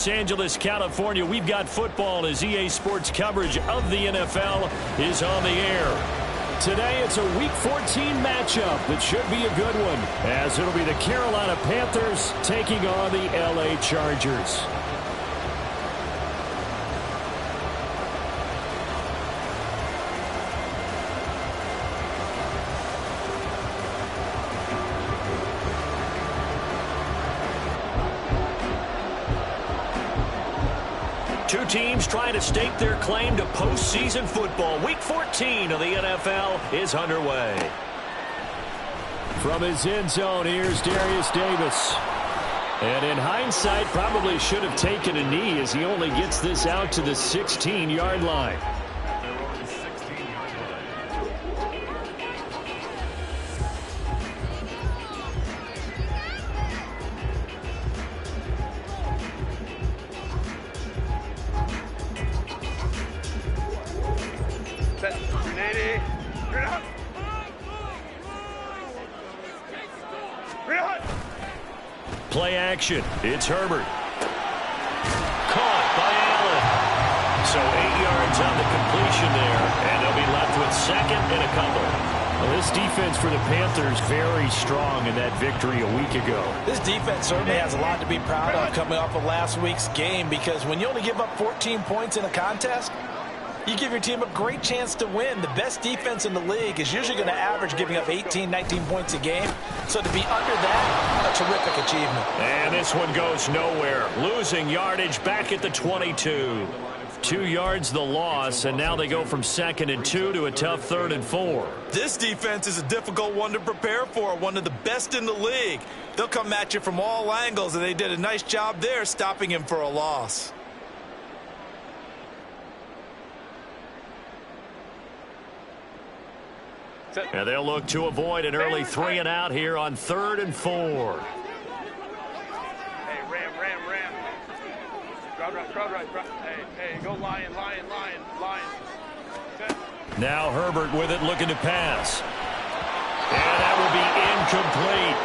Los Angeles, California, we've got football as EA Sports coverage of the NFL is on the air. Today, it's a Week 14 matchup that should be a good one, as it'll be the Carolina Panthers taking on the LA Chargers. Two teams trying to stake their claim to postseason football. Week 14 of the NFL is underway. From his end zone, here's Darius Davis. And in hindsight, probably should have taken a knee as he only gets this out to the 16-yard line. Play action. It's Herbert. Caught by Allen. So 8 yards on the completion there, and they'll be left with second and a couple. Well, this defense for the Panthers very strong in that victory a week ago. This defense certainly has a lot to be proud of coming off of last week's game, because when you only give up 14 points in a contest, you give your team a great chance to win. The best defense in the league is usually going to average giving up 18, 19 points a game. So to be under that, a terrific achievement. And this one goes nowhere. Losing yardage back at the 22. 2 yards the loss, and now they go from 2nd and 2 to a tough 3rd and 4. This defense is a difficult one to prepare for, one of the best in the league. They'll come at you from all angles, and they did a nice job there stopping him for a loss. And they'll look to avoid an early 3 and out here on 3rd and 4. Hey, ram. Crowd right. Hey, go lion. Now Herbert with it, looking to pass. And that will be incomplete.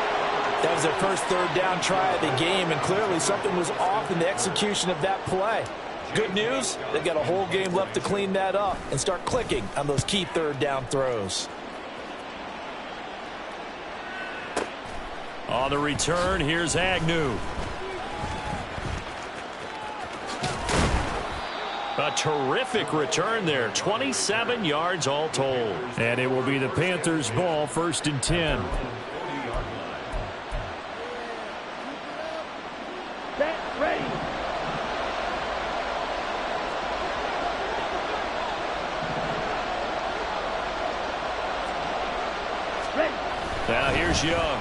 That was their first 3rd down try of the game, and clearly something was off in the execution of that play. Good news, they've got a whole game left to clean that up and start clicking on those key 3rd down throws. On the return, here's Agnew. A terrific return there. 27 yards all told. And it will be the Panthers' ball, 1st and 10. Set, ready. Now here's Young.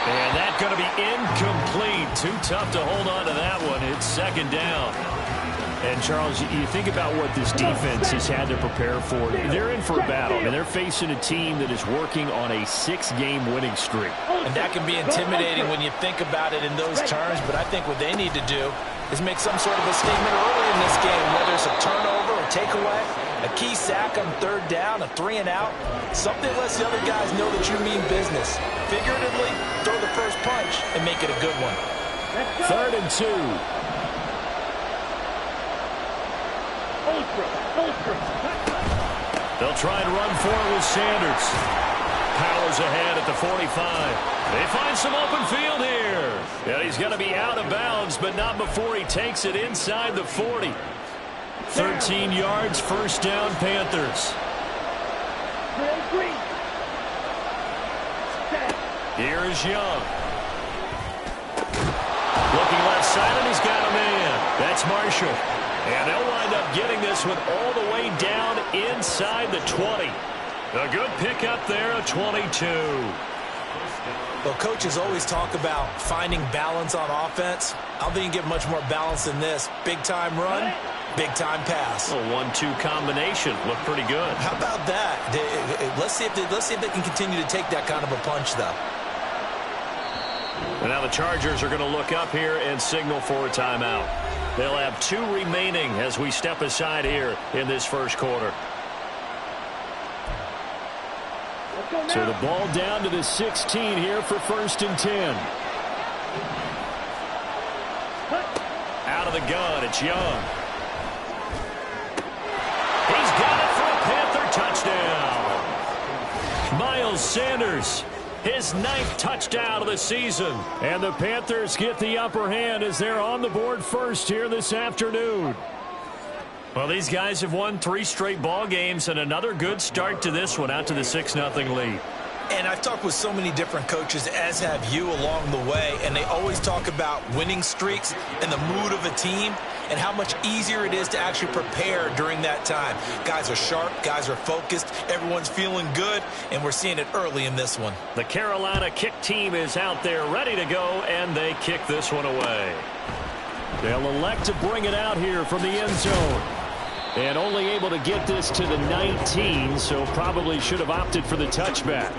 And that's going to be incomplete. Too tough to hold on to that one. It's 2nd down. And, Charles, you think about what this defense has had to prepare for. They're in for a battle, and they're facing a team that is working on a 6-game winning streak. And that can be intimidating when you think about it in those terms, but I think what they need to do is make some sort of a statement early in this game, whether it's a turnover, a takeaway, a key sack on 3rd down, a 3 and out, something lets the other guys know that you mean business. Figuratively, throw the first punch and make it a good one. 3rd and 2. They'll try and run for it with Sanders. Powers ahead at the 45. They find some open field here. And he's going to be out of bounds, but not before he takes it inside the 40. 13 yards, 1st down, Panthers. Here is Young. Looking left side, and he's got a man. That's Marshall. And they'll wind up getting this one all the way down inside the 20. A good pickup there, a 22. Well, coaches always talk about finding balance on offense. I don't think you can get much more balance than this. Big-time run, big-time pass. A 1-2 combination. Looked pretty good. How about that? Let's see if they can continue to take that kind of a punch, though. And now the Chargers are going to look up here and signal for a timeout. They'll have 2 remaining as we step aside here in this first quarter. So the ball down to the 16 here for 1st and 10. of the gun. It's Young. He's got it for a Panther touchdown. Miles Sanders, his 9th touchdown of the season. And the Panthers get the upper hand as they're on the board first here this afternoon. Well, these guys have won 3 straight ball games and another good start to this one out to the 6-0 lead. And I've talked with so many different coaches, as have you, along the way, and they always talk about winning streaks and the mood of a team and how much easier it is to actually prepare during that time. Guys are sharp, guys are focused, everyone's feeling good, and we're seeing it early in this one. The Carolina kick team is out there ready to go, and they kick this one away. They'll elect to bring it out here from the end zone. And only able to get this to the 19, so probably should have opted for the touchback.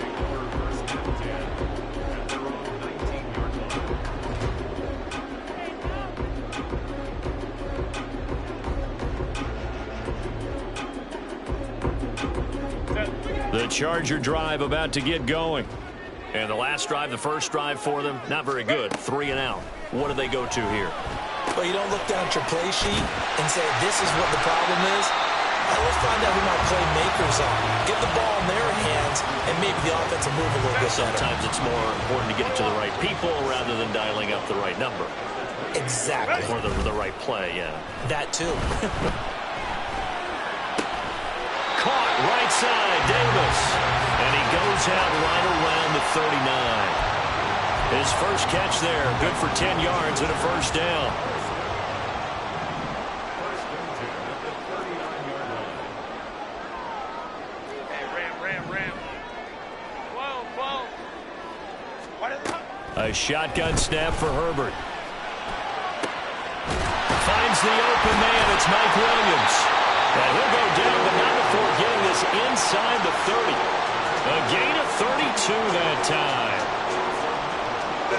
The Charger drive about to get going. And the last drive, the first drive for them, not very good. 3 and out. What do they go to here? Well, you don't look down at your play sheet and say, this is what the problem is. Let's find out who my playmakers are. Get the ball in their hands, and maybe the offense will move a little bit better. Sometimes it's more important to get it to the right people rather than dialing up the right number. Exactly. Or the right play, yeah. That too. Caught right side, Davis. And he goes out right around the 39. His first catch there, good for 10 yards and a first down. Ram. Whoa. A shotgun snap for Herbert. Finds the open man. It's Mike Williams. And he'll go down, but not before getting this inside the 30. A gain of 32 that time.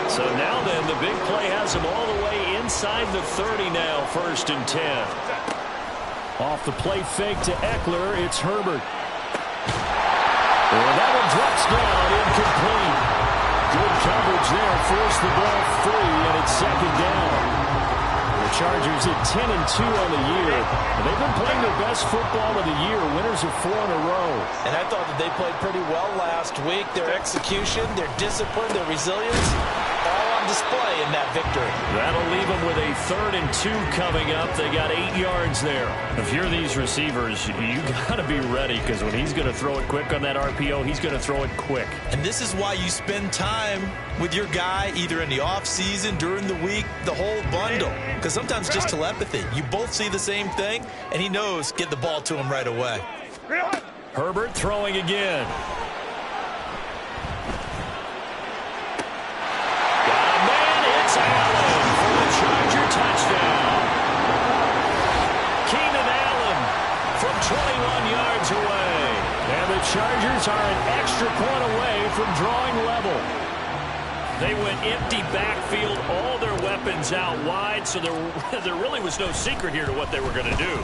So now then, the big play has him all the way inside the 30 now, 1st and 10. Off the play fake to Eckler, it's Herbert. And that one drops down, incomplete. Good coverage there, forced the ball free, and it's 2nd down. The Chargers at 10-2 on the year. And they've been playing their best football of the year, winners of 4 in a row. And I thought that they played pretty well last week. Their execution, their discipline, their resilience, all on display in that victory. That'll leave them with a 3rd and 2 coming up. They got 8 yards there. If you're these receivers, you got to be ready, because when he's going to throw it quick on that RPO, he's going to throw it quick. And this is why you spend time with your guy, either in the offseason, during the week, the whole bundle. Because sometimes just telepathy. You both see the same thing, and he knows, get the ball to him right away. Herbert throwing again. Allen for the Charger touchdown. Keenan Allen from 21 yards away. And the Chargers are an extra point away from drawing level. They went empty backfield, all their weapons out wide, so there really was no secret here to what they were going to do.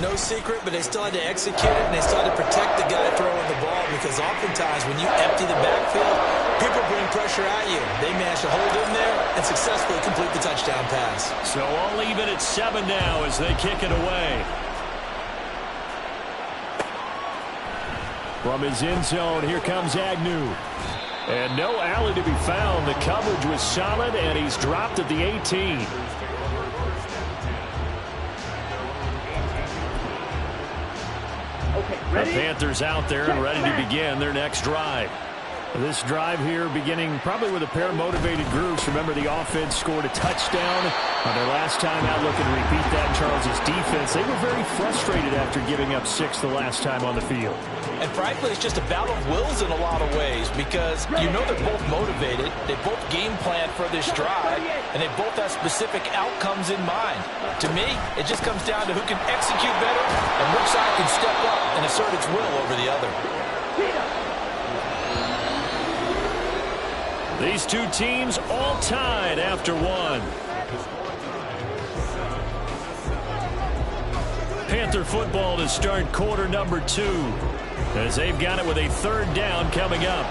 No secret, but they still had to execute it, and they still had to protect the guy throwing the ball, because oftentimes when you empty the backfield, people bring pressure at you. They managed to hold in there and successfully complete the touchdown pass. So all even at 7 now as they kick it away. From his end zone, here comes Agnew. And no alley to be found. The coverage was solid, and he's dropped at the 18. The Panthers out there and ready to begin their next drive. This drive here beginning probably with a pair of motivated groups. Remember, the offense scored a touchdown on their last time out, looking to repeat that. Charles' defense, they were very frustrated after giving up 6 the last time on the field. And frankly, it's just a battle of wills in a lot of ways, because you know they're both motivated, they both game plan for this drive, and they both have specific outcomes in mind. To me, it just comes down to who can execute better and which side can step up and assert its will over the other. These two teams all tied after 1. Panther football to start quarter number 2, as they've got it with a 3rd down coming up.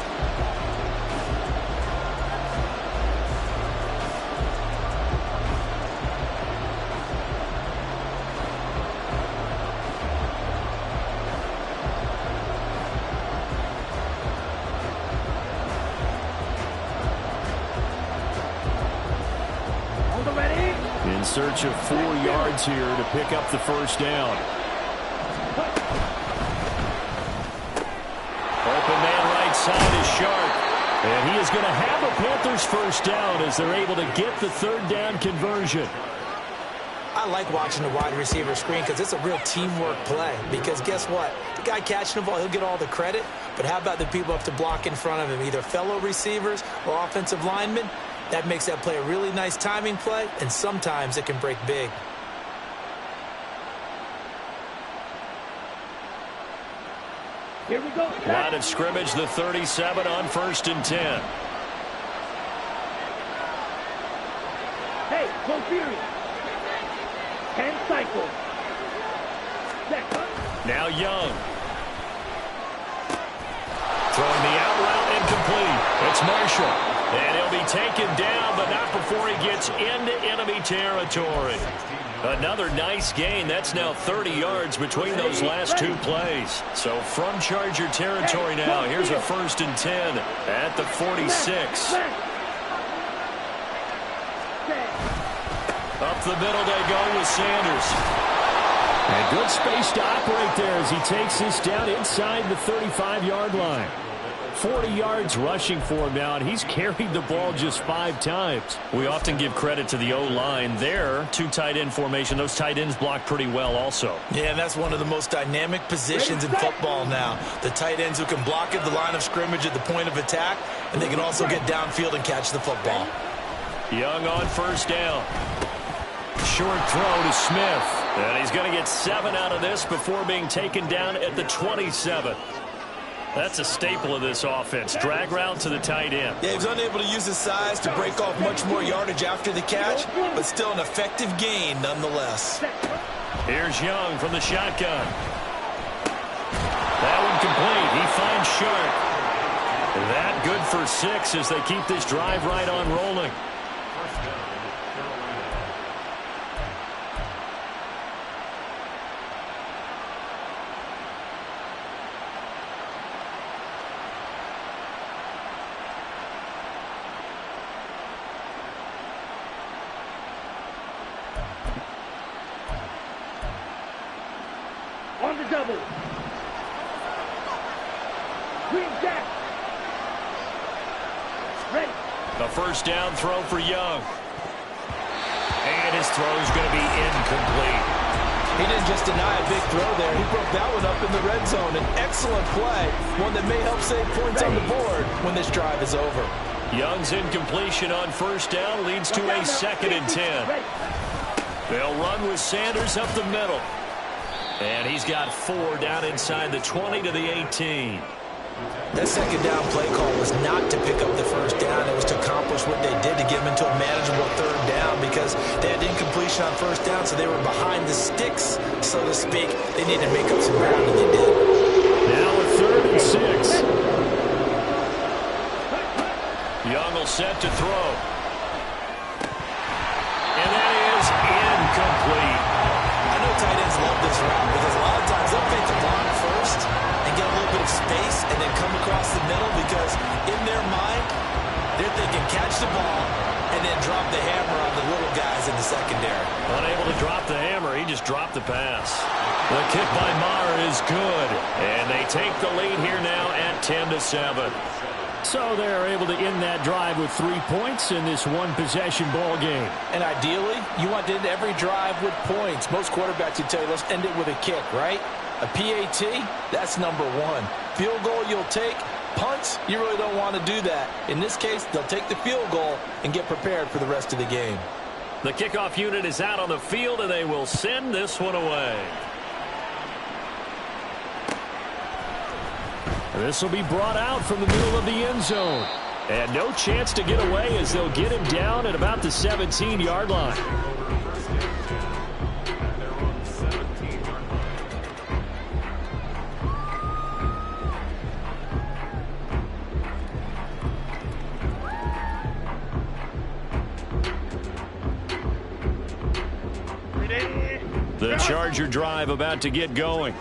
search of 4 yards here to pick up the first down. Open man right side is Sharp. And he is going to have a Panthers first down as they're able to get the third down conversion. I like watching the wide receiver screen because it's a real teamwork play. Because guess what? The guy catching the ball, he'll get all the credit. But how about the people up to block in front of him, either fellow receivers or offensive linemen? That makes that play a really nice timing play, and sometimes it can break big. Here we go. Line of scrimmage, the 37 on 1st and 10. Hey, go period. 10 cycles. Now Young. Throwing the out route incomplete. It's Marshall. And he'll be taken down, but not before he gets into enemy territory. Another nice gain. That's now 30 yards between those last 2 plays. So from Charger territory now, here's a 1st and 10 at the 46. Up the middle they go with Sanders. And good space to operate there as he takes this down inside the 35-yard line. 40 yards rushing for him now, and he's carried the ball just 5 times. We often give credit to the O-line there. 2 tight end formation. Those tight ends block pretty well also. Yeah, and that's one of the most dynamic positions in football now. The tight ends who can block at the line of scrimmage at the point of attack, and they can also get downfield and catch the football. Young on 1st down. Short throw to Smith. And he's going to get 7 out of this before being taken down at the 27. That's a staple of this offense. Drag route to the tight end. Yeah, he was unable to use his size to break off much more yardage after the catch, but still an effective gain nonetheless. Here's Young from the shotgun. That one complete. He finds Sharp. That good for 6 as they keep this drive right on rolling. On the double. Green jack. Ready. A 1st down throw for Young. And his throw is going to be incomplete. He didn't just deny a big throw there. He broke that one up in the red zone. An excellent play, one that may help save points on the board when this drive is over. Young's incompletion on 1st down leads to a 2nd and 10. They'll run with Sanders up the middle. And he's got 4 down inside the 20 to the 18. That 2nd down play call was not to pick up the 1st down. It was to accomplish what they did to get them into a manageable 3rd down because they had incompletion on 1st down, so they were behind the sticks, so to speak. They needed to make up some ground, and they did. Now a 3rd and 6. Young will set to throw. And that is incomplete. I know tight ends love this route because a lot of times they'll fake the block first and get a little bit of space and then come across the middle because in their mind, they're thinking catch the ball and then drop the hammer on the little guys in the secondary. Unable to drop the hammer, he just dropped the pass. The kick by Maher is good, and they take the lead here now at 10-7. So they're able to end that drive with 3 points in this one-possession ball game. And ideally, you want to end every drive with points. Most quarterbacks would tell you, let's end it with a kick, right? A PAT, that's number 1. Field goal you'll take. Punts, you really don't want to do that. In this case, they'll take the field goal and get prepared for the rest of the game. The kickoff unit is out on the field, and they will send this one away. This will be brought out from the middle of the end zone. And no chance to get away as they'll get him down at about the 17-yard line. The Charger drive about to get going.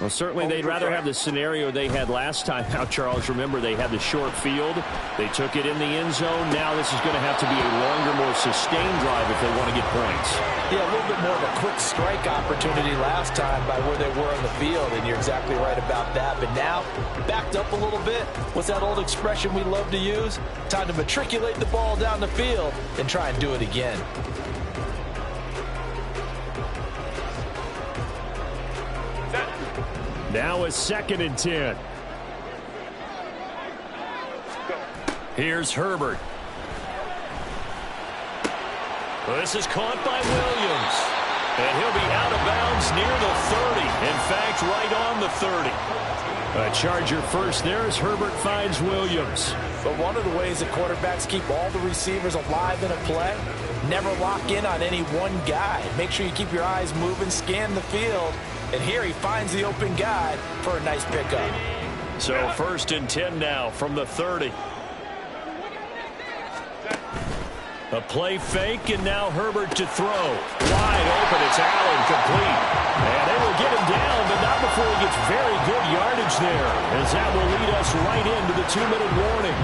Well, certainly they'd rather have the scenario they had last time out, Charles. Remember, they had the short field. They took it in the end zone. Now this is going to have to be a longer, more sustained drive if they want to get points. Yeah, a little bit more of a quick strike opportunity last time by where they were on the field, and you're exactly right about that. But now, backed up a little bit. What's that old expression we love to use? Time to matriculate the ball down the field and try and do it again. Now a 2nd and 10. Here's Herbert. This is caught by Williams. And he'll be out of bounds near the 30. In fact, right on the 30. A Charger first there as Herbert finds Williams. But one of the ways that quarterbacks keep all the receivers alive in a play, never lock in on any one guy. Make sure you keep your eyes moving, scan the field. And here he finds the open guy for a nice pickup. So 1st and 10 now from the 30. A play fake, and now Herbert to throw. Wide open, it's Allen, complete. And they will get him down, but not before he gets very good yardage there, as that will lead us right into the 2-minute warning.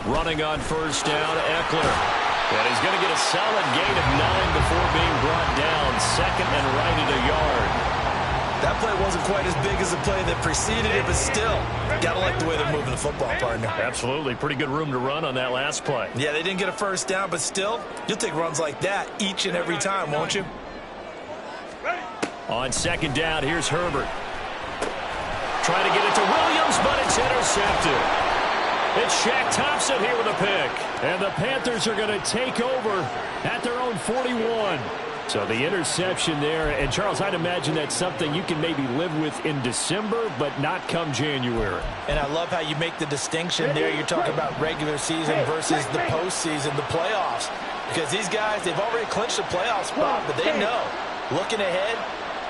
Running on 1st down, Eckler. And he's going to get a solid gain of 9 before being brought down. 2nd and right at a yard. That play wasn't quite as big as the play that preceded it, but still, got to like the way they're moving the football, partner. Absolutely. Pretty good room to run on that last play. Yeah, they didn't get a 1st down, but still, you'll take runs like that each and every time, won't you? On 2nd down, here's Herbert. Trying to get it to Williams, but it's intercepted. It's Shaq Thompson here with a pick. And the Panthers are going to take over at their own 41. So the interception there. And, Charles, I'd imagine that's something you can maybe live with in December, but not come January. And I love how you make the distinction there. You're talking about regular season versus the postseason, the playoffs. Because these guys, they've already clinched the playoff spot, but they know, looking ahead,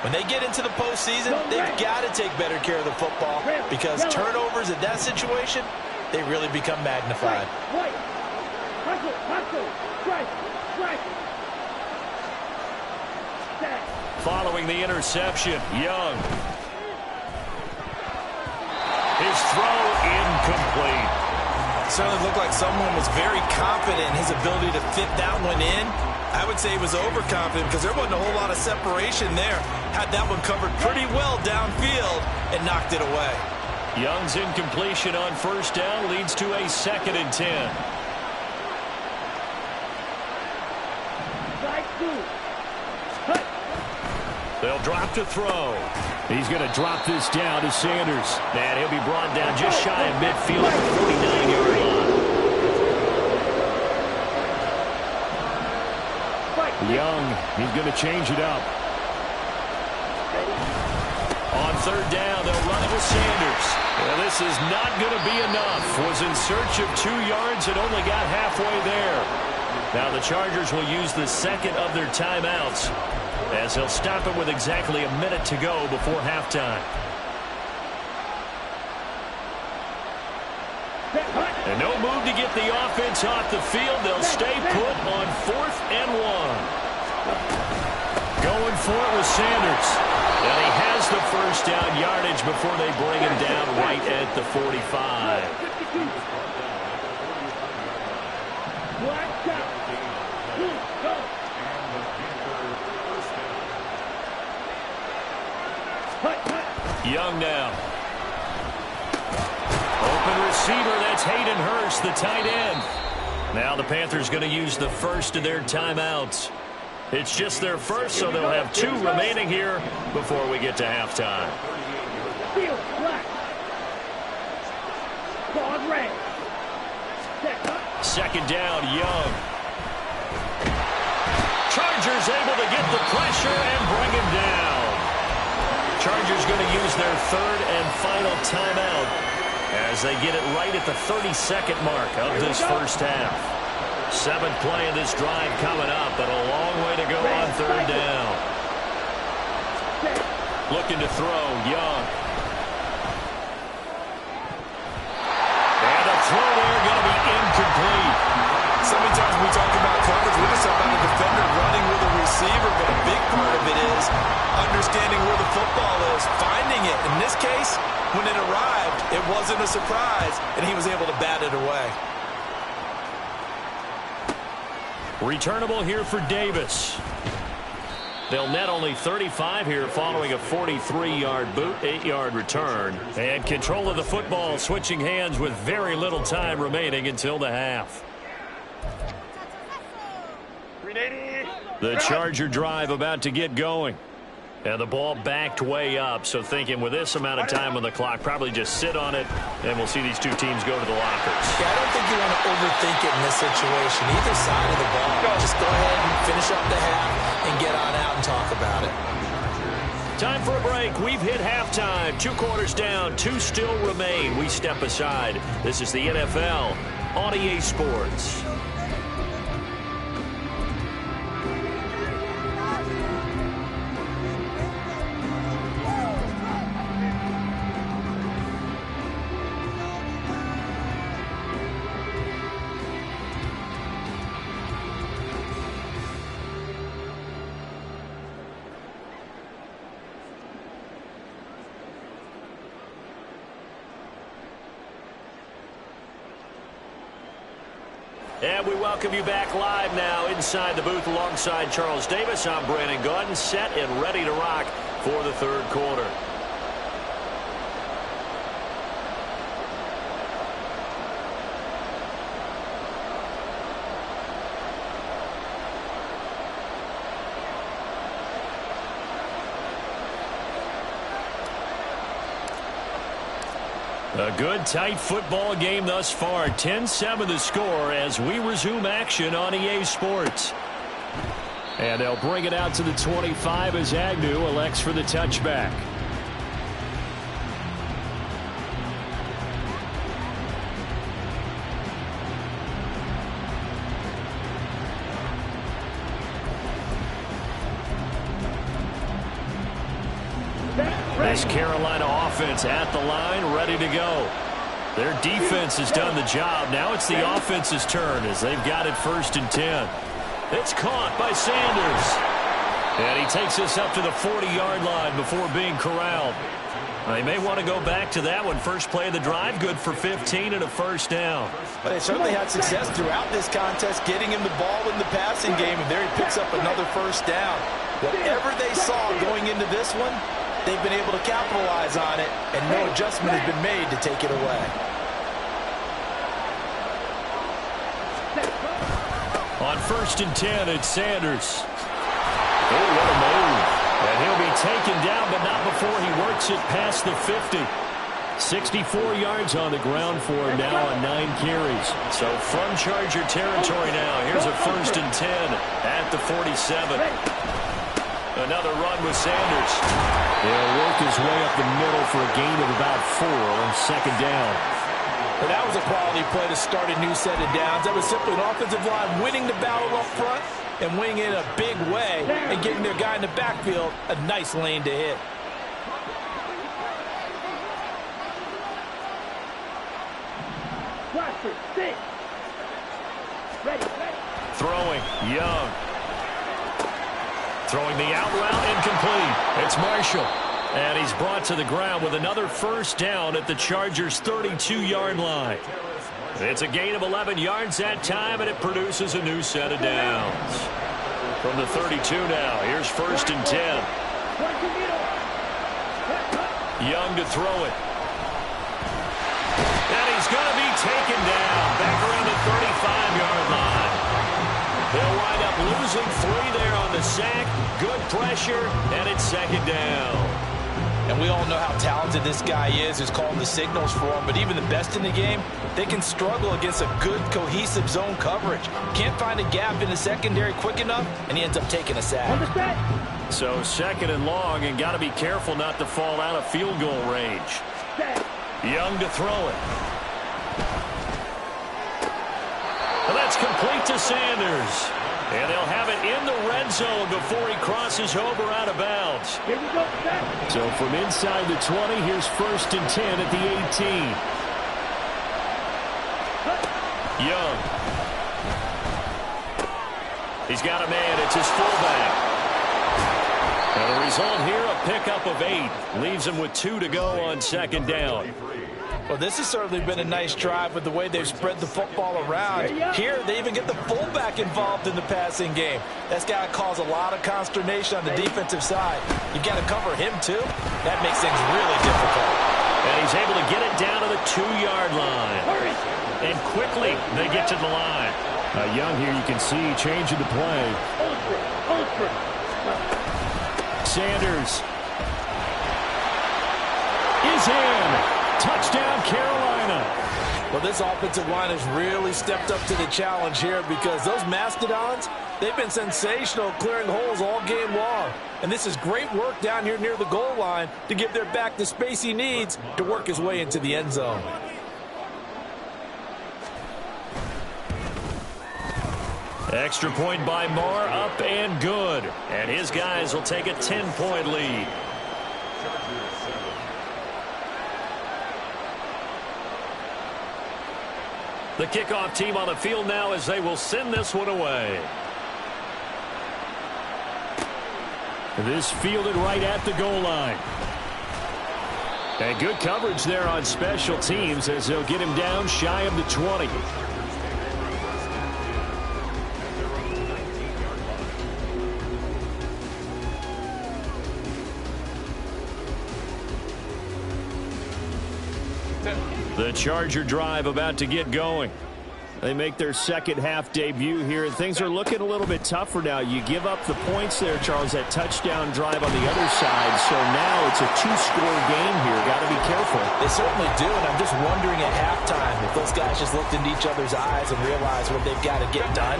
when they get into the postseason, they've got to take better care of the football because turnovers in that situation, they really become magnified. Following the interception, Young. His throw incomplete. Certainly looked like someone was very confident in his ability to fit that one in. I would say he was overconfident because there wasn't a whole lot of separation there. Had that one covered pretty well downfield and knocked it away. Young's incompletion on 1st down leads to a 2nd and 10. They'll drop to throw. He's going to drop this down to Sanders. And he'll be brought down just shy of midfield at the 49-yard line. Young, he's going to change it up. On 3rd down, they'll run it with Sanders. Well, this is not going to be enough. Was in search of 2 yards and only got halfway there. Now the Chargers will use the 2nd of their timeouts as they'll stop it with exactly a minute to go before halftime. And no move to get the offense off the field. They'll stay put on 4th and 1. Going for it with Sanders. And he has the 1st down yardage before they bring him down right at the 45. Young now. Open receiver, that's Hayden Hurst, the tight end. Now the Panthers going to use the 1st of their timeouts. It's just their 1st, so they'll have 2 remaining here before we get to halftime. Second down, Young. Chargers able to get the pressure and bring him down. Chargers going to use their third and final timeout as they get it right at the 32nd mark of this first half. 7th play of this drive coming up, but a long way to go on third down. Looking to throw, Young. And a throw there going to be incomplete. So many times when we talk about coverage, we're just talking about a defender running with a receiver, but a big part of it is understanding where the football is, finding it. In this case, when it arrived, it wasn't a surprise, and he was able to bat it away. Returnable here for Davis. They'll net only 35 here following a 43-yard boot, 8-yard return. And control of the football switching hands with very little time remaining until the half. The Charger drive about to get going. And the ball backed way up, so thinking with this amount of time on the clock, probably just sit on it, and we'll see these two teams go to the lockers. Yeah, I don't think you want to overthink it in this situation. Either side of the ball, just go ahead and finish up the half and get on out and talk about it. Time for a break. We've hit halftime. 2 quarters down, 2 still remain. We step aside. This is the NFL on EA Sports. And we welcome you back live now inside the booth alongside Charles Davis. I'm Brandon Gaudin, set and ready to rock for the third quarter. A good, tight football game thus far. 10-7 the score as we resume action on EA Sports. And they'll bring it out to the 25 as Agnew elects for the touchback. This Carolina offense at the line, ready to go. Their defense has done the job. Now it's the offense's turn as they've got it 1st and 10. It's caught by Sanders. And he takes this up to the 40-yard line before being corralled. They may want to go back to that one. First play of the drive, good for 15 and a first down. But they certainly had success throughout this contest, getting him the ball in the passing game, and there he picks up another first down. Whatever they saw going into this one, they've been able to capitalize on it, and no adjustment has been made to take it away. On 1st and 10, it's Sanders. Oh, what a move. And he'll be taken down, but not before he works it past the 50. 64 yards on the ground for him now on 9 carries. So from Charger territory now, here's a 1st and 10 at the 47. Another run with Sanders. He'll work his way up the middle for a gain of about 4 on 2nd down. But that was a quality play to start a new set of downs. That was simply an offensive line winning the battle up front and winning it in a big way and getting their guy in the backfield a nice lane to hit. Throwing, Young. Throwing the out route, incomplete. It's Marshall. And he's brought to the ground with another first down at the Chargers' 32-yard line. It's a gain of 11 yards that time, and it produces a new set of downs. From the 32 now, here's 1st and 10. Young to throw it. And he's going to be taken down back around the 35-yard line. They'll wind up losing 3 there on the sack. Good pressure, and it's 2nd down. And And we all know how talented this guy is who's calling the signals for him. But even the best in the game, they can struggle against a good, cohesive zone coverage. Can't find a gap in the secondary quick enough, and he ends up taking a sack. So 2nd and long, and got to be careful not to fall out of field goal range. Young to throw it. And that's complete to Sanders. And they'll have it in the red zone before he crosses over out of bounds. Here we go, so from inside the 20, here's 1st and 10 at the 18. Young. He's got a man. It's his fullback. And the result here, a pickup of 8. Leaves him with 2 to go on 2nd down. Well, this has certainly been a nice drive with the way they've spread the football around. Here, they even get the fullback involved in the passing game. That's got to cause a lot of consternation on the defensive side. You got to cover him, too. That makes things really difficult. And he's able to get it down to the 2-yard line. And quickly, they get to the line. Young here, you can see changing the play. Sanders is in. Touchdown, Carolina. Well, this offensive line has really stepped up to the challenge here because those Mastodons, they've been sensational clearing holes all game long. And this is great work down here near the goal line to give their back the space he needs to work his way into the end zone. Extra point by Marr, up and good. And his guys will take a 10-point lead. The kickoff team on the field now as they will send this one away. This fielded right at the goal line. And good coverage there on special teams as they'll get him down shy of the 20. The Charger drive about to get going. They make their second half debut here, and things are looking a little bit tougher now. You give up the points there, Charles, that touchdown drive on the other side. So now it's a 2-score game here. Got to be careful. They certainly do, and I'm just wondering at halftime if those guys just looked into each other's eyes and realized what they've got to get done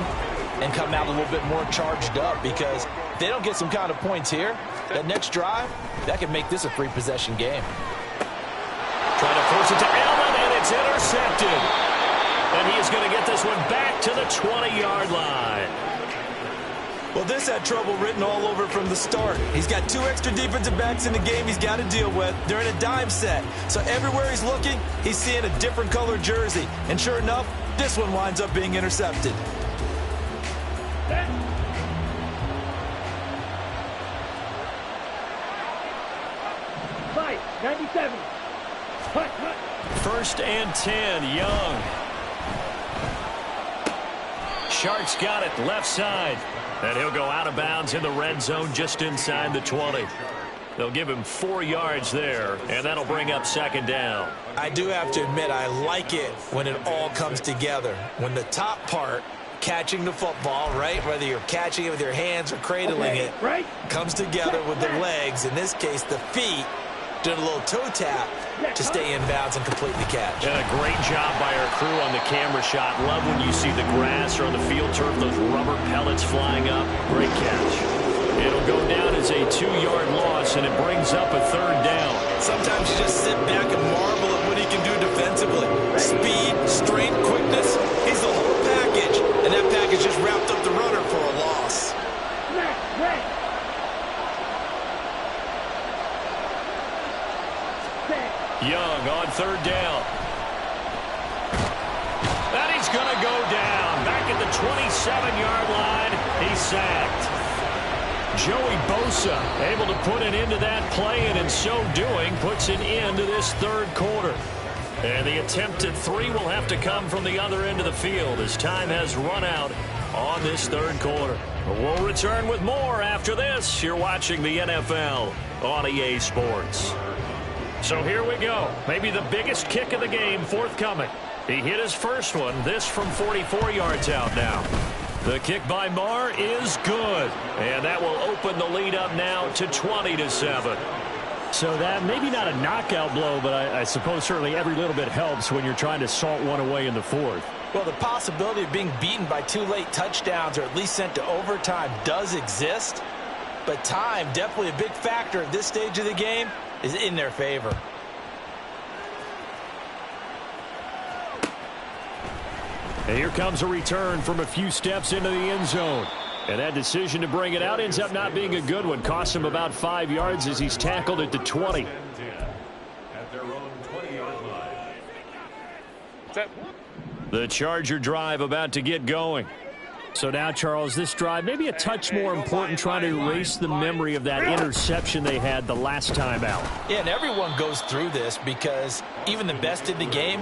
and come out a little bit more charged up, because if they don't get some kind of points here, that next drive, that could make this a 3-possession game. Trying to force it to Allen, and it's intercepted. And he is going to get this one back to the 20-yard line. Well, this had trouble written all over from the start. He's got 2 extra defensive backs in the game he's got to deal with. They're in a dime set. So everywhere he's looking, he's seeing a different color jersey. And sure enough, this one winds up being intercepted. Fight, 97. 1st and 10, Young. Sharks got it left side. And he'll go out of bounds in the red zone just inside the 20. They'll give him 4 yards there, and that'll bring up 2nd down. I do have to admit, I like it when it all comes together. When the top part, catching the football, right, whether you're catching it with your hands or cradling it, right, comes together with the legs, in this case the feet, doing a little toe tap to stay in bounds and complete the catch. And a great job by our crew on the camera shot. Love when you see the grass or on the field turf, those rubber pellets flying up. Great catch. It'll go down as a 2-yard loss, and it brings up a 3rd down. Sometimes you just sit back and marvel at what he can do defensively. Speed, strength, quickness, he's the whole package. And that package just wrapped up the runner for a loss. Young on 3rd down. And he's going to go down. Back at the 27-yard line. He's sacked. Joey Bosa able to put an end to that play, and in so doing puts an end to this 3rd quarter. And the attempt at 3 will have to come from the other end of the field as time has run out on this 3rd quarter. We'll return with more after this. You're watching the NFL on EA Sports. So here we go. Maybe the biggest kick of the game forthcoming. He hit his first one. This from 44 yards out now. The kick by Marr is good. And that will open the lead up now to 20-7. So that maybe not a knockout blow, but I suppose certainly every little bit helps when you're trying to salt one away in the fourth. Well, the possibility of being beaten by 2 late touchdowns or at least sent to overtime does exist. But time, definitely a big factor at this stage of the game, is in their favor. And here comes a return from a few steps into the end zone. And that decision to bring it out ends up not being a good one. Costs him about 5 yards as he's tackled at the 20. The Charger drive about to get going. So now, Charles, this drive maybe a touch more important, trying to erase the memory of that interception they had the last time out. Yeah, and everyone goes through this because even the best in the game,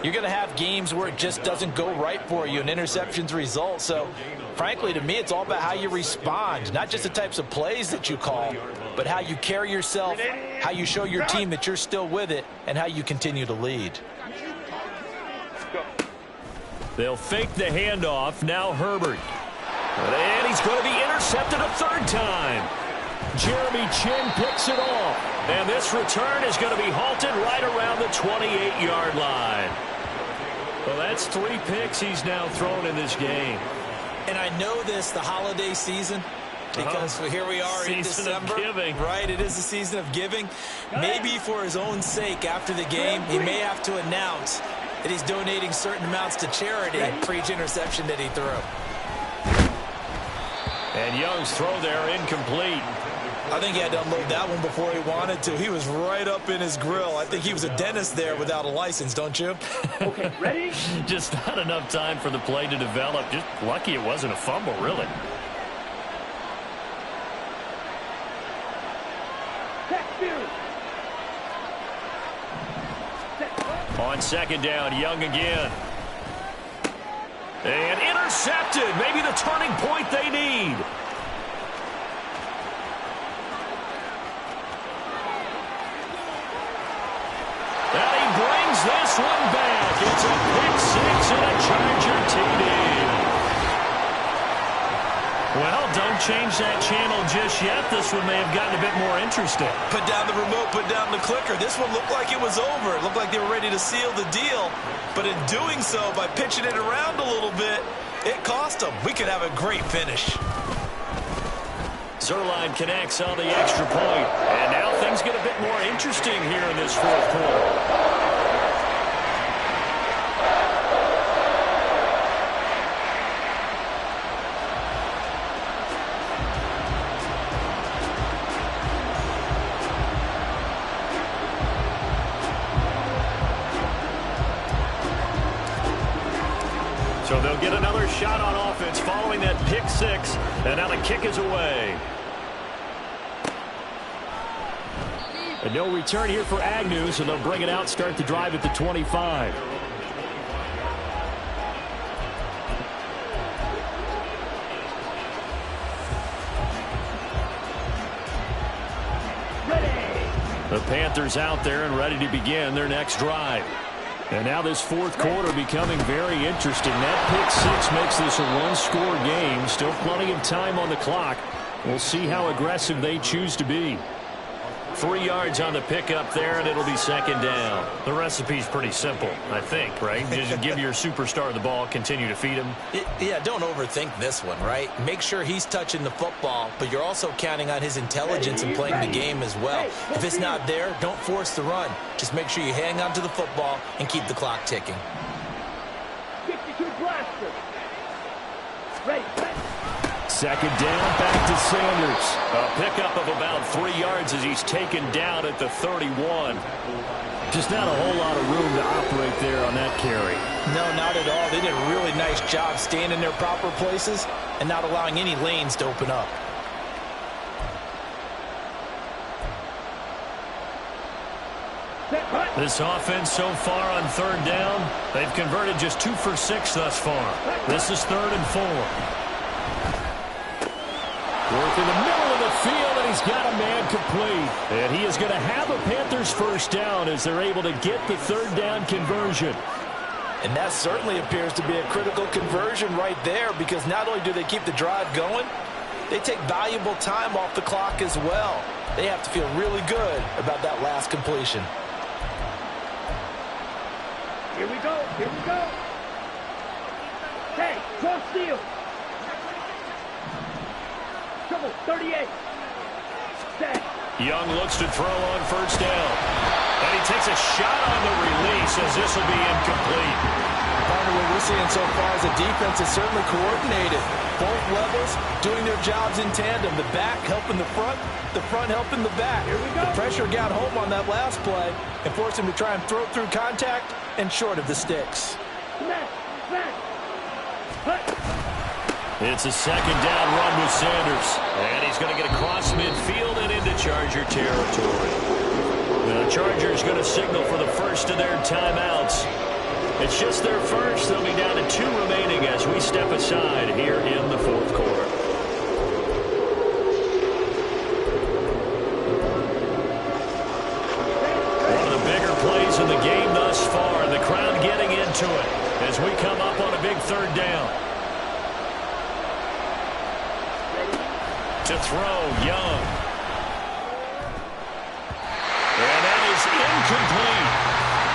you're going to have games where it just doesn't go right for you, and interceptions result. So, frankly, to me, it's all about how you respond, not just the types of plays that you call, but how you carry yourself, how you show your team that you're still with it, and how you continue to lead. They'll fake the handoff. Now Herbert. And he's going to be intercepted a third time. Jeremy Chinn picks it off. And this return is going to be halted right around the 28-yard line. Well, that's 3 picks he's now thrown in this game. And I know this, the holiday season, because here we are in December. Season of giving. Right, it is the season of giving. Maybe for his own sake after the game, he may have to announce that he's donating certain amounts to charity for each interception that he threw. And Young's throw there incomplete. I think he had to unload that one before he wanted to. He was right up in his grill. I think he was a dentist there without a license, don't you? Okay, ready? Just not enough time for the play to develop. Just lucky it wasn't a fumble, really. On second down, Young again. And intercepted. Maybe the turning point they need. And he brings this one back. It's a pick 6 and a Charger TD. Well, don't change that channel just yet. This one may have gotten a bit more interesting. Put down the remote, put down the clicker. This one looked like it was over. It looked like they were ready to seal the deal. But in doing so, by pitching it around a little bit, it cost them. We could have a great finish. Zuerlein connects on the extra point. And now things get a bit more interesting here in this fourth quarter. So they'll get another shot on offense following that pick 6. And now the kick is away. And no return here for Agnew, so they'll bring it out, start the drive at the 25. The Panthers out there and ready to begin their next drive. And now this fourth quarter becoming very interesting. That pick 6 makes this a one-score game. Still plenty of time on the clock. We'll see how aggressive they choose to be. 3 yards on the pickup there, and it'll be second down. The recipe's pretty simple, I think, right? Just give your superstar the ball, continue to feed him. Yeah, don't overthink this one, right? Make sure he's touching the football, but you're also counting on his intelligence in playing the game as well. If it's not there, don't force the run. Just make sure you hang on to the football and keep the clock ticking. 62 blaster. Ready. Second down, back to Sanders. A pickup of about 3 yards as he's taken down at the 31. Just not a whole lot of room to operate there on that carry. No, not at all. They did a really nice job staying in their proper places and not allowing any lanes to open up. This offense so far on third down, they've converted just 2 for 6 thus far. This is 3rd and 4. Work in the middle of the field, and he's got a man complete. And he is going to have a Panthers first down as they're able to get the third down conversion. And that certainly appears to be a critical conversion right there, because not only do they keep the drive going, they take valuable time off the clock as well. They have to feel really good about that last completion. Here we go. Here we go. Hey, cross steal. Trouble, 38. Set. Young looks to throw on first down. And he takes a shot on the release as this will be incomplete. Partner, what we're seeing so far as a defense is certainly coordinated. Both levels doing their jobs in tandem. The back helping the front helping the back. Here we go. The pressure got home on that last play and forced him to try and throw through contact and short of the sticks. Smash. Smash. Hut. It's a second down run with Sanders. And he's going to get across midfield and into Charger territory. The Chargers going to signal for the first of their timeouts. It's just their first. They'll be down to 2 remaining as we step aside here in the fourth quarter. One of the bigger plays in the game thus far, and the crowd getting into it as we come up on a big third down. To throw, Young. And that is incomplete.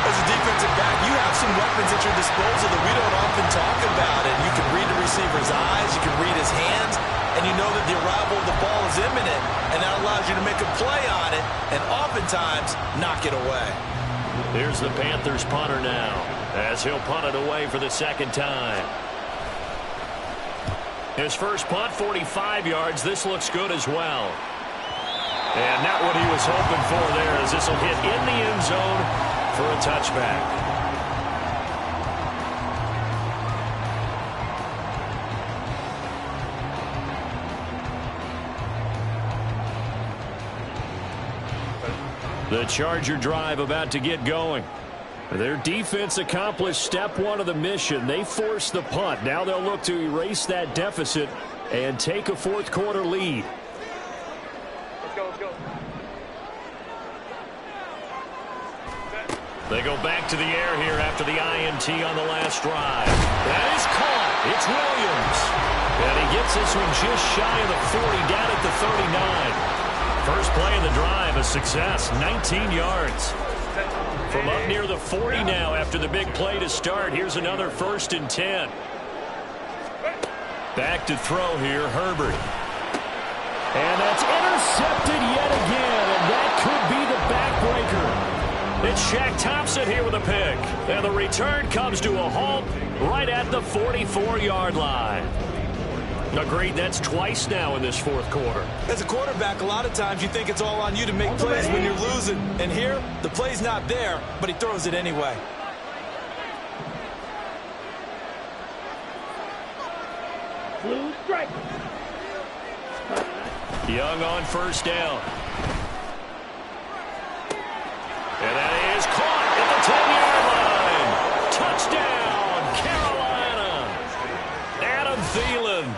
As a defensive back, you have some weapons at your disposal that we don't often talk about. And you can read the receiver's eyes, you can read his hands, and you know that the arrival of the ball is imminent, and that allows you to make a play on it and oftentimes knock it away. Here's the Panthers punter now as he'll punt it away for the second time. His first punt, 45 yards. This looks good as well. And not what he was hoping for there, as this will hit in the end zone for a touchback. The Charger drive about to get going. Their defense accomplished step 1 of the mission. They forced the punt. Now they'll look to erase that deficit and take a fourth quarter lead. Let's go, let's go. They go back to the air here after the INT on the last drive. That is caught. It's Williams. And he gets this one just shy of the 40, down at the 39. First play of the drive, a success, 19 yards. From up near the 40 now after the big play to start. Here's another 1st and 10. Back to throw here, Herbert. And that's intercepted yet again, and that could be the backbreaker. It's Shaq Thompson here with a pick. And the return comes to a halt right at the 44-yard line. Agreed, that's twice now in this fourth quarter. As a quarterback, a lot of times you think it's all on you to make plays when you're losing. And here, the play's not there, but he throws it anyway. Blue strike. Young on first down. And that is caught at the 10-yard line. Touchdown, Carolina. Adam Thielen.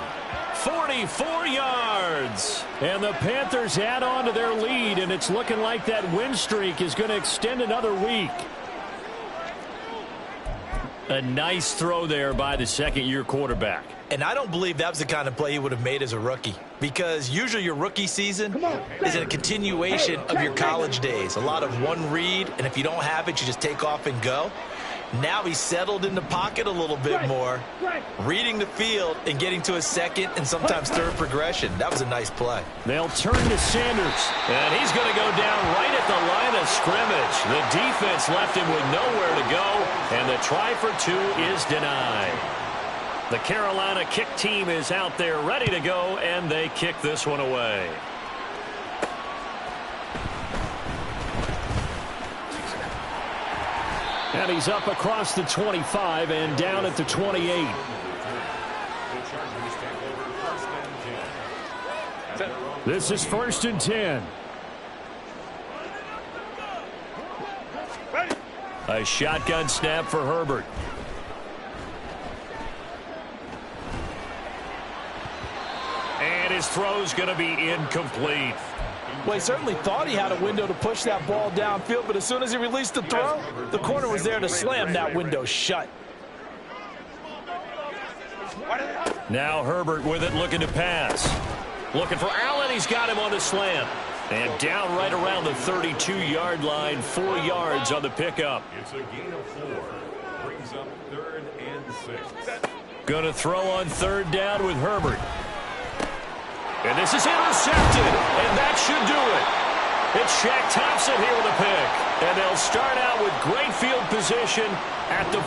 44 yards. And the Panthers add on to their lead, and it's looking like that win streak is going to extend another week. A nice throw there by the second-year quarterback. And I don't believe that was the kind of play he would have made as a rookie, because usually your rookie season is a continuation of your college days. A lot of one read, and if you don't have it, you just take off and go. Now he's settled in the pocket a little bit more, reading the field and getting to a second and sometimes third progression. That was a nice play. They'll turn to Sanders, and he's going to go down right at the line of scrimmage. The defense left him with nowhere to go, and the try for 2 is denied. The Carolina kick team is out there ready to go, and they kick this one away. And he's up across the 25 and down at the 28. This is 1st and 10. A shotgun snap for Herbert. And his throw's going to be incomplete. Well, he certainly thought he had a window to push that ball downfield, but as soon as he released the throw, the corner was there to slam that window shut. Now Herbert with it, looking to pass. Looking for Allen. He's got him on the slant. And down right around the 32-yard line. 4 yards on the pickup. It's a gain of 4. Brings up 3rd and 6. Going to throw on 3rd down with Herbert. And this is intercepted. And that should do it. It's Shaq Thompson here with a pick. And they'll start out with great field position at the